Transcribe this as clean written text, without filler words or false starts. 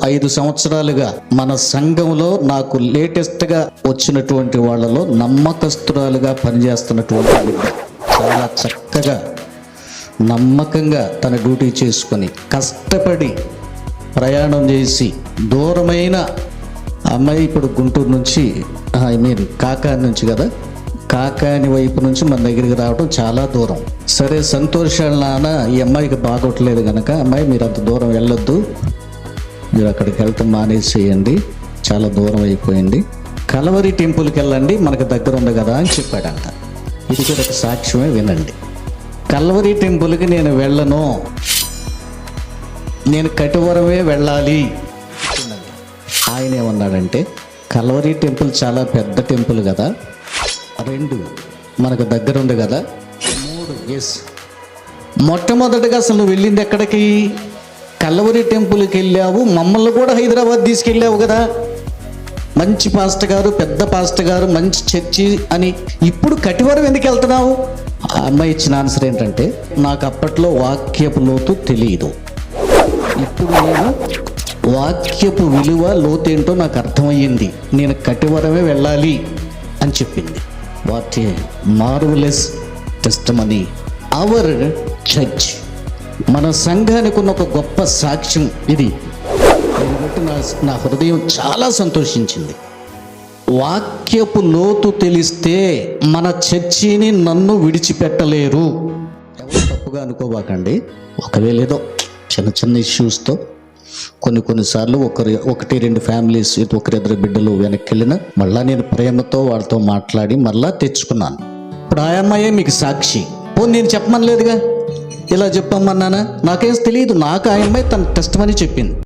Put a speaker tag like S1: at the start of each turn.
S1: 5 సంవత్సరాలుగా మన సంఘంలో నాకు లేటెస్ట్గా వచ్చినటువంటి వాళ్ళలో నమ్మకస్తురాలుగా పనిచేస్తున్నటువంటి బిడ్డ. చాలా చక్కగా నమ్మకంగా తన డ్యూటీ చేసుకొని కష్టపడి ప్రయాణం చేసి దూరమైన అమ్మాయి ఇప్పుడు గుంటూరు నుంచి కాకాని నుంచి కదా, కాకాని వైపు నుంచి మన దగ్గరికి రావడం చాలా దూరం. సరే సంతోషాలు నాన్న, ఈ అమ్మాయికి బాగోట్లేదు కనుక అమ్మాయి మీరు అంత దూరం వెళ్ళొద్దు, మీరు అక్కడికి వెళ్తే మానేసేయండి, చాలా దూరం అయిపోయింది, కలవరి టెంపుల్కి వెళ్ళండి మనకు దగ్గర ఉంది కదా అని చెప్పాడంట. ఇది కూడా ఒక సాక్ష్యమే, వినండి. కల్వరి టెంపుల్కి నేను వెళ్ళను, నేను కటివరమే వెళ్ళాలి. ఆయన ఏమన్నాడంటే కల్వరి టెంపుల్ చాలా పెద్ద టెంపుల్ కదా, 2 మనకు దగ్గర ఉంది కదా, 3 ఎస్. మొట్టమొదటిగా అసలు నువ్వు వెళ్ళింది ఎక్కడికి? కల్వరి టెంపుల్కి వెళ్ళావు, మమ్మల్ని కూడా హైదరాబాద్ తీసుకెళ్ళావు కదా, మంచి పాస్టర్ గారు, పెద్ద పాస్టర్ గారు, మంచి చర్చి అని. ఇప్పుడు కటివరం ఎందుకు వెళ్తున్నావు? ఆ అమ్మాయి ఇచ్చిన ఆన్సర్ ఏంటంటే నాకు అప్పట్లో వాక్యపు లోతు తెలియదు, ఇప్పుడు నేను వాక్యపు విలువ లోతేంటో నాకు అర్థమయ్యింది, నేను కటివరమే వెళ్ళాలి అని చెప్పింది. What a marvellous testimony. Our church, మన సంఘానికి ఉన్న ఒక గొప్ప సాక్ష్యం ఇది. దీన్ని బట్టి నా హృదయం చాలా సంతోషించింది. వాక్యపు లోతు తెలిస్తే మన చర్చిని నన్ను విడిచిపెట్టలేరు. ఎవరు తప్పుగా అనుకోబాకండి. ఒకవేళ ఏదో చిన్న చిన్న ఇష్యూస్తో కొన్నిసార్లు 1-2 ఫ్యామిలీస్, 1-2 బిడ్డలు వెనక్కి వెళ్ళినా మళ్ళా నేను ప్రేమతో వాళ్ళతో మాట్లాడి మళ్ళా తెచ్చుకున్నాను. ఇప్పుడు ఆ అమ్మాయే మీకు సాక్షి. నేను చెప్పమనలేదుగా, ఇలా చెప్పమన్నానా? నాకేం తెలియదు, నాకు ఆ అమ్మాయి తన టెస్టిమనీ చెప్పింది.